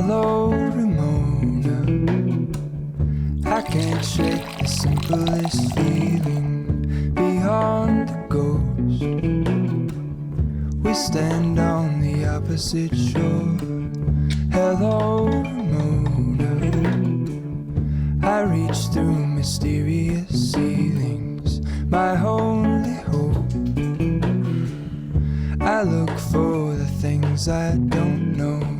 Hello, Ramona. I can't shake the simplest feeling beyond the ghost. We stand on the opposite shore. Hello, Ramona. I reach through mysterious ceilings, my only hope. I look for the things I don't know.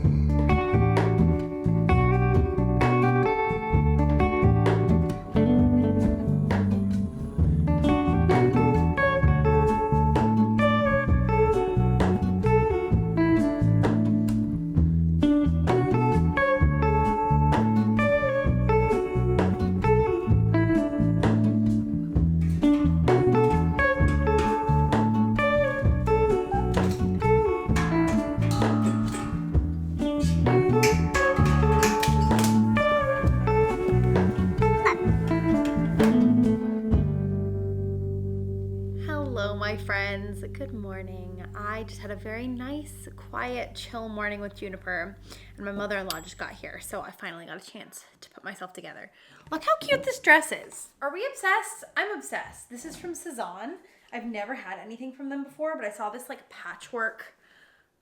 Friends, good morning. I just had a very nice, quiet, chill morning with Juniper, and my mother-in-law just got here, so I finally got a chance to put myself together. Look how cute this dress is. Are we obsessed? I'm obsessed. This is from Cezanne. I've never had anything from them before, but I saw this like patchwork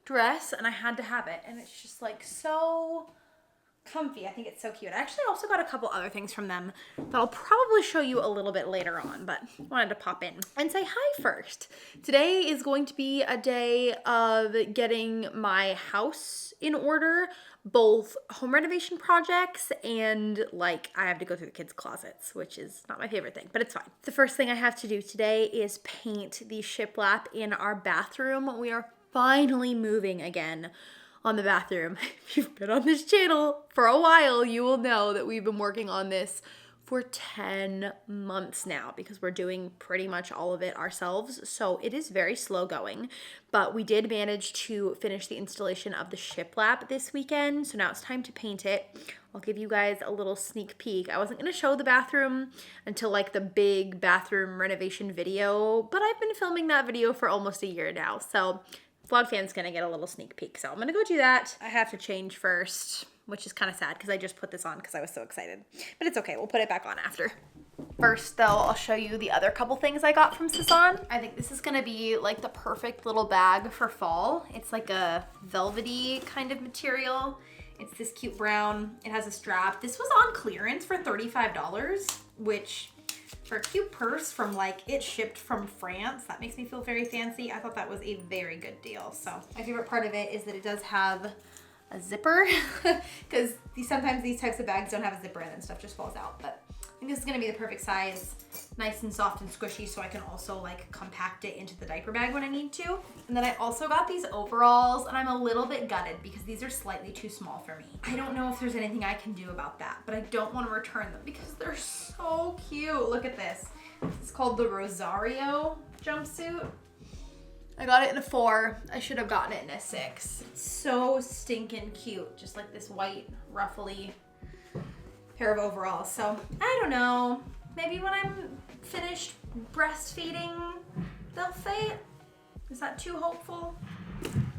dress and I had to have it, and it's just like so comfy. I think it's so cute. I actually also got a couple other things from them that I'll probably show you a little bit later on, but wanted to pop in and say hi first. Today is going to be a day of getting my house in order, both home renovation projects and like I have to go through the kids' closets, which is not my favorite thing, but it's fine. The first thing I have to do today is paint the shiplap in our bathroom. We are finally moving again on the bathroom. If you've been on this channel for a while, you will know that we've been working on this for 10 months now because we're doing pretty much all of it ourselves. So it is very slow going, but we did manage to finish the installation of the shiplap this weekend. So now it's time to paint it. I'll give you guys a little sneak peek. I wasn't going to show the bathroom until like the big bathroom renovation video, but I've been filming that video for almost a year now. So Vlog fan's gonna get a little sneak peek, so I'm gonna go do that. I have to change first, which is kind of sad because I just put this on because I was so excited. But it's okay, we'll put it back on after. First though, I'll show you the other couple things I got from Cezanne. I think this is gonna be like the perfect little bag for fall. It's like a velvety kind of material. It's this cute brown, it has a strap. This was on clearance for $35, which for a cute purse from like it shipped from France, that makes me feel very fancy. I thought that was a very good deal. So my favorite part of it is that it does have a zipper because sometimes these types of bags don't have a zipper and then stuff just falls out. But I think this is gonna be the perfect size, nice and soft and squishy, so I can also like compact it into the diaper bag when I need to. And then I also got these overalls, and I'm a little bit gutted because these are slightly too small for me. I don't know if there's anything I can do about that, but I don't want to return them because they're so cute. Look at this. It's called the Rosario jumpsuit. I got it in a 4. I should have gotten it in a 6. It's so stinking cute. Just like this white ruffly pair of overalls. So I don't know, maybe when I'm finished breastfeeding they'll fit. Is that too hopeful?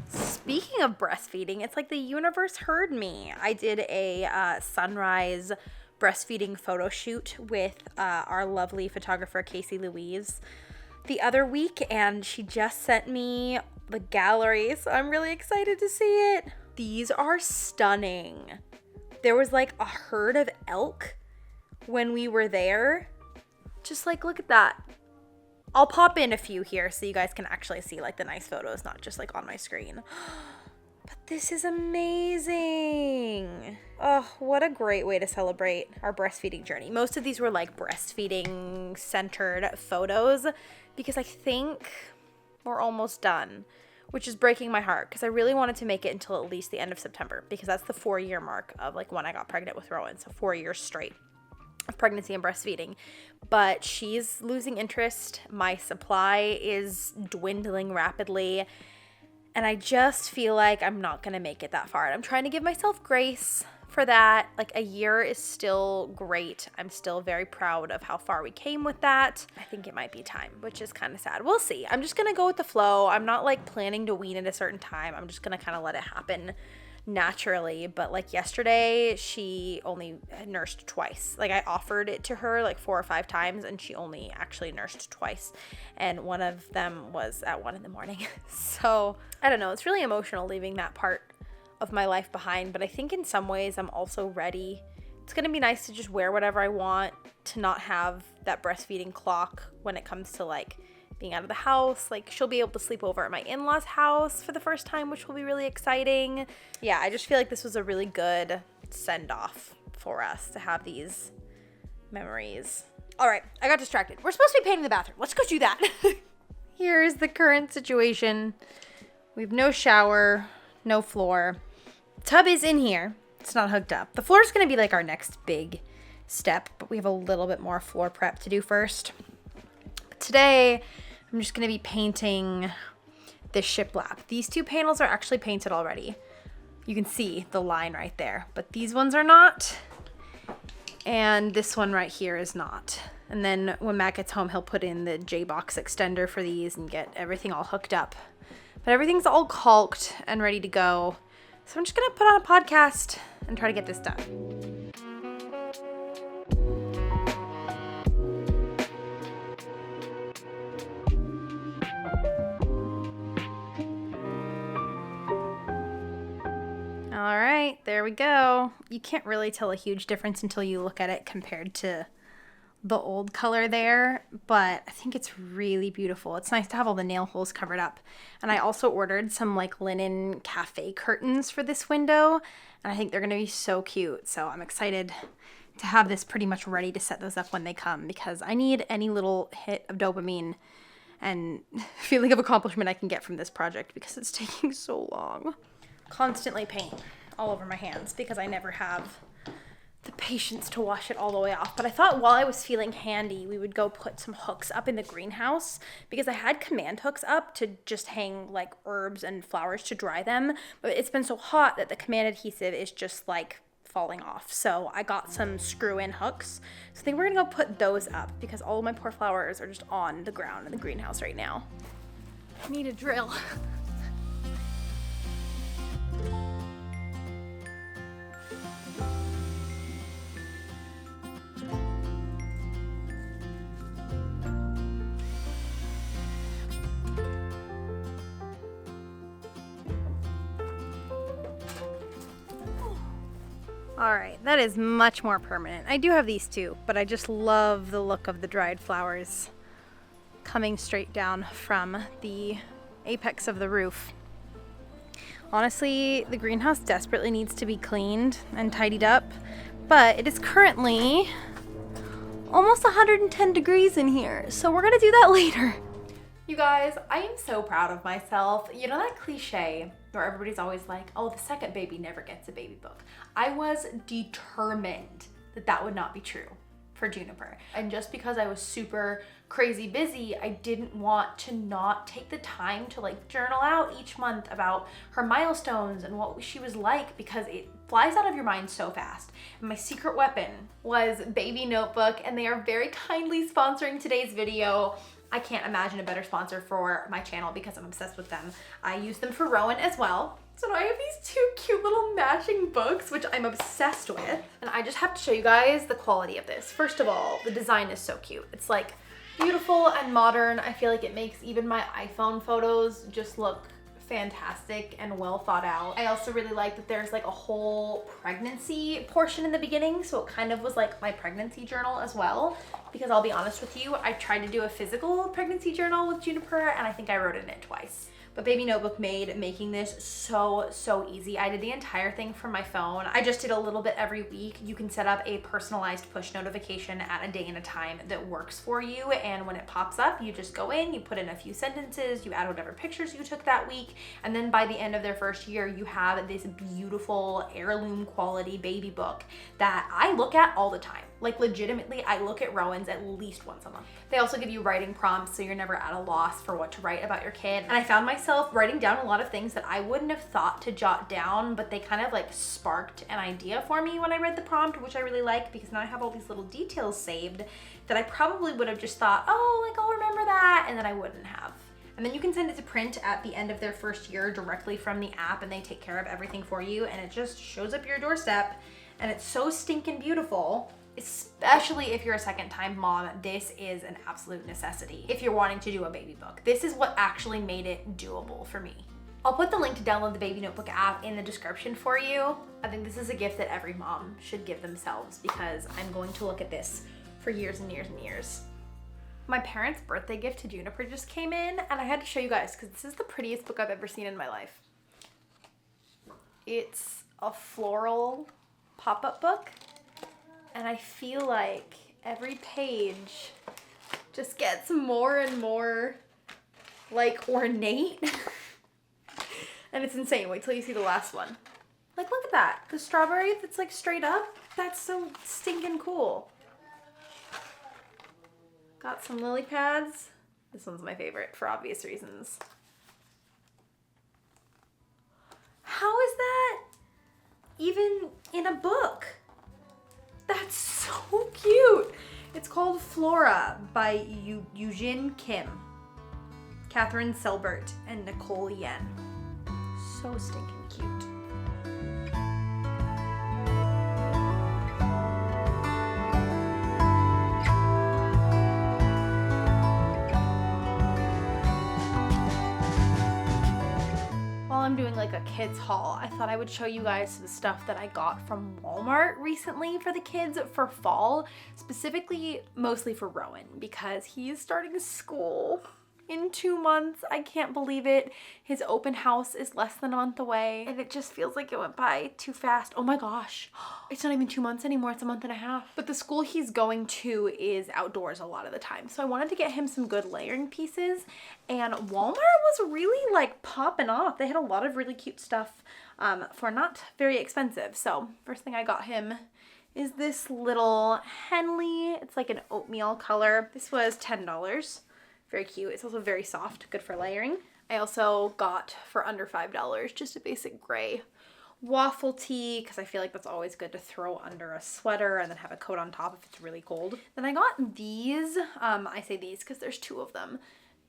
Speaking of breastfeeding, it's like the universe heard me. I did a sunrise breastfeeding photo shoot with our lovely photographer Casey Louise the other week, and she just sent me the gallery, so I'm really excited to see it. These are stunning. There was like a herd of elk when we were there. Just like, look at that. I'll pop in a few here so you guys can actually see like the nice photos, not just like on my screen. But this is amazing. Oh, what a great way to celebrate our breastfeeding journey. Most of these were like breastfeeding centered photos because I think we're almost done, which is breaking my heart because I really wanted to make it until at least the end of September because that's the 4-year mark of like when I got pregnant with Rowan. So 4 years straight of pregnancy and breastfeeding. But she's losing interest. My supply is dwindling rapidly. And I just feel like I'm not going to make it that far. And I'm trying to give myself grace for that. Like a year is still great. I'm still very proud of how far we came with that. I think it might be time, which is kind of sad. We'll see. I'm just going to go with the flow. I'm not like planning to wean at a certain time. I'm just going to kind of let it happen naturally, but like yesterday she only nursed twice. Like I offered it to her like 4 or 5 times and she only actually nursed twice, and one of them was at 1 a.m. So I don't know, it's really emotional leaving that part of my life behind, but I think in some ways I'm also ready. It's gonna be nice to just wear whatever I want, to not have that breastfeeding clock when it comes to like being out of the house. Like she'll be able to sleep over at my in-laws' house for the first time, which will be really exciting. Yeah, I just feel like this was a really good send-off for us to have these memories. All right, I got distracted. We're supposed to be painting the bathroom. Let's go do that. Here's the current situation. We have no shower, no floor. Tub is in here. It's not hooked up. The floor is going to be like our next big step, but we have a little bit more floor prep to do first. But today, I'm just going to be painting this shiplap. These 2 panels are actually painted already. You can see the line right there, but these ones are not. And this one right here is not. And then when Matt gets home, he'll put in the J-box extender for these and get everything all hooked up. But everything's all caulked and ready to go. So I'm just gonna put on a podcast and try to get this done. All right, there we go. You can't really tell a huge difference until you look at it compared to the old color there, but I think it's really beautiful. It's nice to have all the nail holes covered up. And I also ordered some like linen cafe curtains for this window, and I think they're gonna be so cute. So I'm excited to have this pretty much ready to set those up when they come, because I need any little hit of dopamine and feeling of accomplishment I can get from this project, because it's taking so long. Constantly paint all over my hands because I never have the patience to wash it all the way off. But I thought while I was feeling handy, we would go put some hooks up in the greenhouse, because I had command hooks up to just hang like herbs and flowers to dry them. But it's been so hot that the command adhesive is just like falling off. So I got some screw-in hooks. So I think we're gonna go put those up, because all of my poor flowers are just on the ground in the greenhouse right now. I need a drill. All right, that is much more permanent. I do have these too, but I just love the look of the dried flowers coming straight down from the apex of the roof. Honestly, the greenhouse desperately needs to be cleaned and tidied up, but it is currently almost 110 degrees in here, so we're gonna do that later. You guys, I am so proud of myself. You know that cliche where everybody's always like, oh, the second baby never gets a baby book? I was determined that that would not be true for Juniper. And just because I was super crazy busy, I didn't want to not take the time to like journal out each month about her milestones and what she was like, because it flies out of your mind so fast. And my secret weapon was Baby Notebook, and they are very kindly sponsoring today's video. I can't imagine a better sponsor for my channel because I'm obsessed with them. I use them for Rowan as well. So now I have these 2 cute little matching books, which I'm obsessed with. And I just have to show you guys the quality of this. First of all, the design is so cute. It's like beautiful and modern. I feel like it makes even my iPhone photos just look fantastic and well thought out. I also really like that there's like a whole pregnancy portion in the beginning, so it kind of was like my pregnancy journal as well, because I'll be honest with you, I tried to do a physical pregnancy journal with Juniper and I think I wrote in it twice. But Baby Notebook made making this so easy. I did the entire thing from my phone. I just did a little bit every week. You can set up a personalized push notification at a day and a time that works for you. And when it pops up, you just go in, you put in a few sentences, you add whatever pictures you took that week. And then by the end of their first year, you have this beautiful heirloom quality baby book that I look at all the time. Like legitimately, I look at Rowan's at least once a month. They also give you writing prompts, so you're never at a loss for what to write about your kid. And I found myself writing down a lot of things that I wouldn't have thought to jot down, but they kind of like sparked an idea for me when I read the prompt, which I really like, because now I have all these little details saved that I probably would have just thought, oh, like I'll remember that, and then I wouldn't have. And then you can send it to print at the end of their first year directly from the app, and they take care of everything for you, and it just shows up your doorstep, and it's so stinking beautiful. Especially if you're a second-time mom, this is an absolute necessity if you're wanting to do a baby book. This is what actually made it doable for me. I'll put the link to download the Baby Notebook app in the description for you. I think this is a gift that every mom should give themselves because I'm going to look at this for years and years and years. My parents' birthday gift to Juniper just came in, and I had to show you guys because this is the prettiest book I've ever seen in my life. It's a floral pop-up book. And I feel like every page just gets more and more like ornate. And it's insane. Wait till you see the last one. Like, look at that. The strawberry that's like straight up. That's so stinking cool. Got some lily pads. This one's my favorite for obvious reasons. How is that even in a book? That's so cute. It's called Flora by Eugene Kim, Catherine Selbert, and Nicole Yen. So stinking cute. I'm doing like a kids haul, I thought I would show you guys some stuff that I got from Walmart recently for the kids for fall, specifically mostly for Rowan because he is starting school in 2 months. I can't believe it. His open house is less than a month away and it just feels like it went by too fast. Oh my gosh, it's not even 2 months anymore, it's a month and a half. But the school he's going to is outdoors a lot of the time, so I wanted to get him some good layering pieces, and Walmart was really like popping off. They had a lot of really cute stuff for not very expensive. So first thing I got him is this little Henley. It's like an oatmeal color. This was $10. Very cute. It's also very soft, good for layering. I also got for under $5 just a basic gray waffle tee because I feel like that's always good to throw under a sweater and then have a coat on top if it's really cold. Then I got these. I say these because there's 2 of them.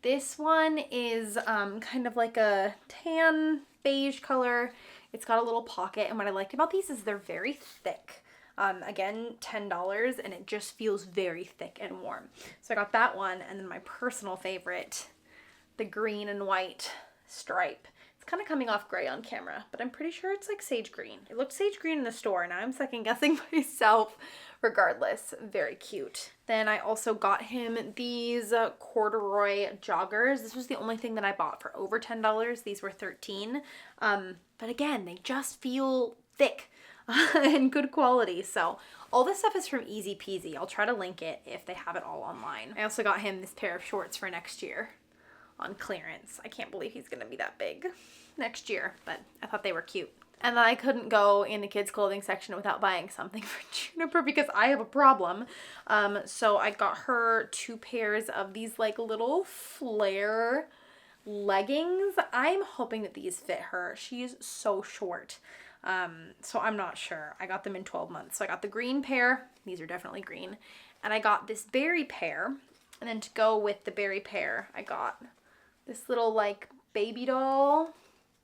This one is kind of like a tan beige color. It's got a little pocket, and what I liked about these is they're very thick. Again, $10, and it just feels very thick and warm. So I got that one, and then my personal favorite, the green and white stripe. It's kind of coming off gray on camera, but I'm pretty sure it's like sage green. It looked sage green in the store, and now I'm second guessing myself. Regardless, very cute. Then I also got him these corduroy joggers. This was the only thing that I bought for over $10. These were $13. But again, they just feel thick and good quality. So all this stuff is from Easy Peasy. I'll try to link it if they have it all online. I also got him this pair of shorts for next year on clearance. I can't believe he's gonna be that big next year, but I thought they were cute. And then I couldn't go in the kids' clothing section without buying something for Juniper because I have a problem. So I got her 2 pairs of these like little flare leggings. I'm hoping that these fit her. She's so short. So I'm not sure. I got them in 12 months. So I got the green pair. These are definitely green. And I got this berry pair. And then to go with the berry pair, I got this little like baby doll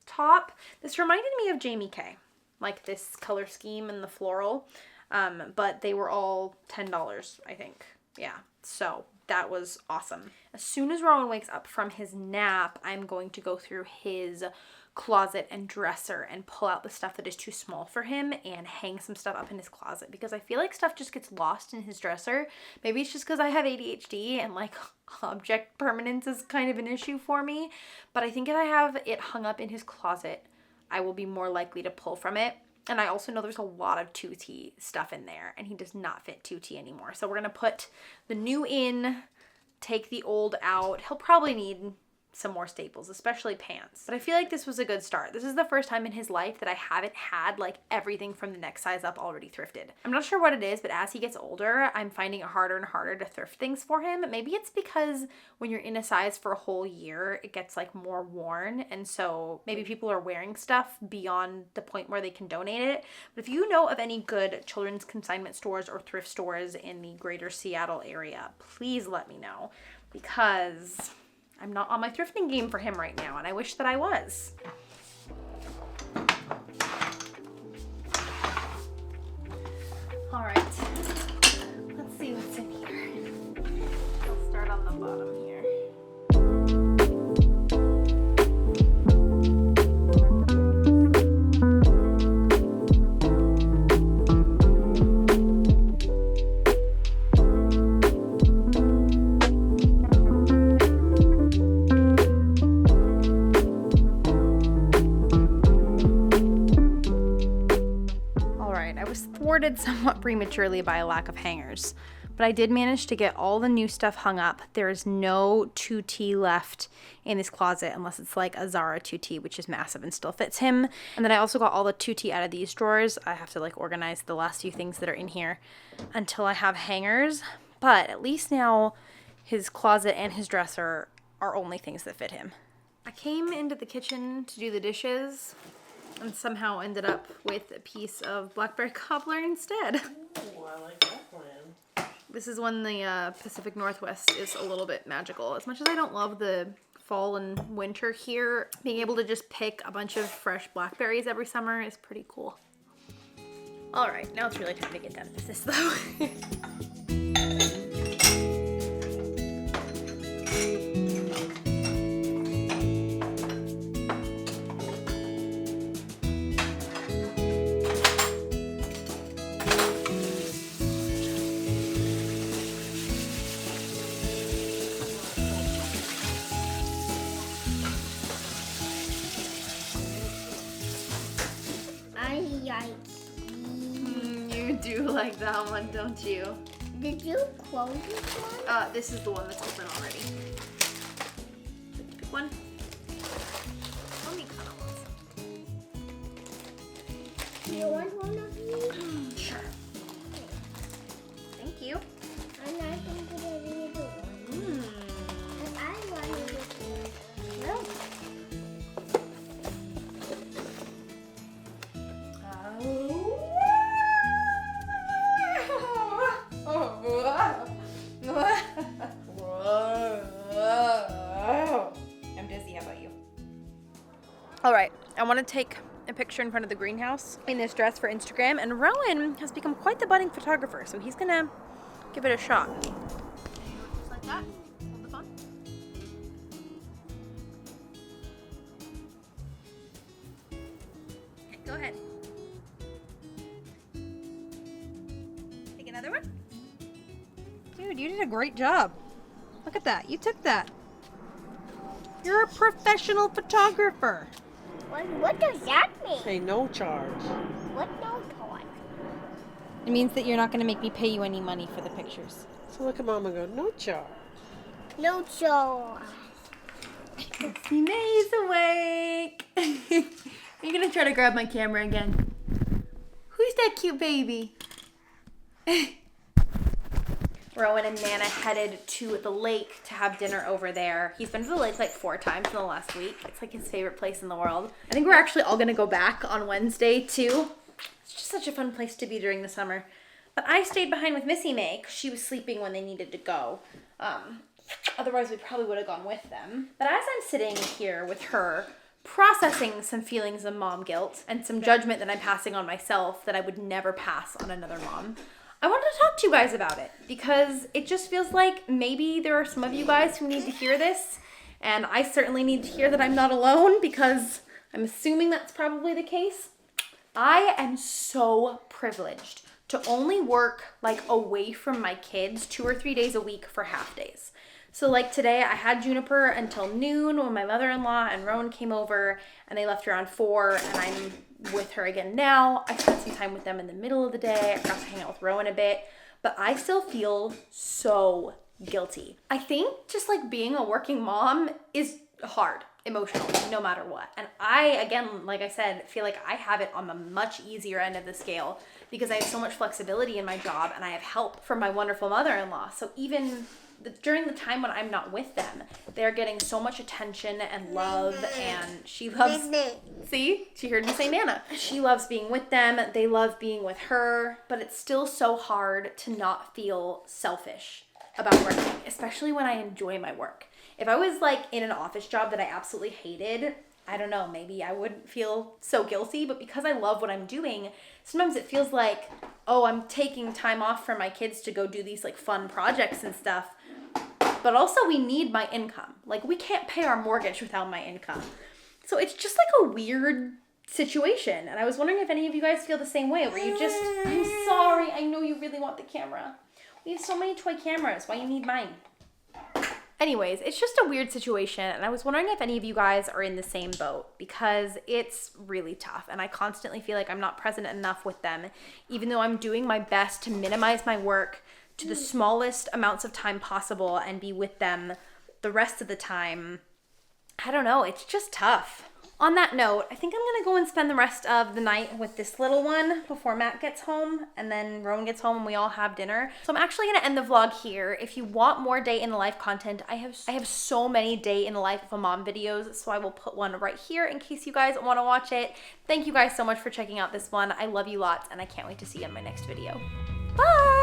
top. This reminded me of Jamie K. Like this color scheme and the floral. But they were all $10, I think. Yeah. So that was awesome. As soon as Rowan wakes up from his nap, I'm going to go through his closet and dresser and pull out the stuff that is too small for him and hang some stuff up in his closet because I feel like stuff just gets lost in his dresser. Maybe it's just because I have ADHD and like object permanence is kind of an issue for me, but I think if I have it hung up in his closet, I will be more likely to pull from it. And I also know there's a lot of 2T stuff in there and he does not fit 2T anymore. So we're going to put the new in, take the old out. He'll probably need some more staples, especially pants. But I feel like this was a good start. This is the first time in his life that I haven't had like everything from the next size up already thrifted. I'm not sure what it is, but as he gets older, I'm finding it harder and harder to thrift things for him. Maybe it's because when you're in a size for a whole year, it gets like more worn. And so maybe people are wearing stuff beyond the point where they can donate it. But if you know of any good children's consignment stores or thrift stores in the greater Seattle area, please let me know because I'm not on my thrifting game for him right now, and I wish that I was. All right, let's see what's in here. I'll start on the bottom here. Thwarted somewhat prematurely by a lack of hangers, but I did manage to get all the new stuff hung up. There is no 2T left in this closet unless it's like a Zara 2T, which is massive and still fits him. And then I also got all the 2T out of these drawers. I have to like organize the last few things that are in here until I have hangers, but at least now his closet and his dresser are only things that fit him. I came into the kitchen to do the dishes and somehow ended up with a piece of blackberry cobbler instead. Ooh, I like that plan. This is when the Pacific Northwest is a little bit magical. As much as I don't love the fall and winter here, being able to just pick a bunch of fresh blackberries every summer is pretty cool. All right, now it's really time to get down to business though. You do like that one, don't you? Did you close this one? This is the one that's open already. Pick one. Let me cut on Do you want one of these? Sure. Thank you. I'm not going to put it in the one. But I wanted this one. No. I'm dizzy. How about you? All right, I want to take a picture in front of the greenhouse in this dress for Instagram, and Rowan has become quite the budding photographer, so he's gonna give it a shot. Just like that. Hold the phone. Okay, go ahead. Take another one. Dude, you did a great job. Look at that. You took that. You're a professional photographer. What does that mean? Hey, no charge. What no toy? It means that you're not going to make me pay you any money for the pictures. So look at Mom and go, no charge. No toy. Missy May's awake. You're going to try to grab my camera again. Who's that cute baby? Rowan and Nana headed to the lake to have dinner over there. He's been to the lake like 4 times in the last week. It's like his favorite place in the world. I think we're actually all gonna go back on Wednesday too. It's just such a fun place to be during the summer. But I stayed behind with Missy May because she was sleeping when they needed to go. Otherwise we probably would have gone with them. But as I'm sitting here with her, processing some feelings of mom guilt and some judgment that I'm passing on myself that I would never pass on another mom, I wanted to talk to you guys about it because it just feels like maybe there are some of you guys who need to hear this, and I certainly need to hear that I'm not alone because I'm assuming that's probably the case. I am so privileged to only work like away from my kids 2 or 3 days a week for half days. So like today I had Juniper until noon when my mother-in-law and Rowan came over and they left around 4 and I'm with her again now. I spent some time with them in the middle of the day. I got to hang out with Rowan a bit, but I still feel so guilty. I think just like being a working mom is hard emotionally, no matter what. And I, again, like I said, feel like I have it on the much easier end of the scale because I have so much flexibility in my job and I have help from my wonderful mother-in-law. So even during the time when I'm not with them, they're getting so much attention and love, and she loves, see, she heard me say Nana. She loves being with them, they love being with her, but it's still so hard to not feel selfish about working, especially when I enjoy my work. If I was like in an office job that I absolutely hated, I don't know, maybe I wouldn't feel so guilty, but because I love what I'm doing, sometimes it feels like, oh, I'm taking time off from my kids to go do these like fun projects and stuff. But also we need my income. Like we can't pay our mortgage without my income. So it's just like a weird situation. And I was wondering if any of you guys feel the same way, where you just, I'm sorry, I know you really want the camera. We have so many toy cameras. Why you need mine? Anyways, it's just a weird situation, and I was wondering if any of you guys are in the same boat, because it's really tough, and I constantly feel like I'm not present enough with them, even though I'm doing my best to minimize my work to the smallest amounts of time possible and be with them the rest of the time. I don't know, it's just tough. On that note, I think I'm gonna go and spend the rest of the night with this little one before Matt gets home, and then Rowan gets home and we all have dinner. So I'm actually gonna end the vlog here. If you want more day in the life content, I have so many day in the life of a mom videos, so I will put one right here in case you guys wanna watch it. Thank you guys so much for checking out this one. I love you lots, and I can't wait to see you in my next video. Bye!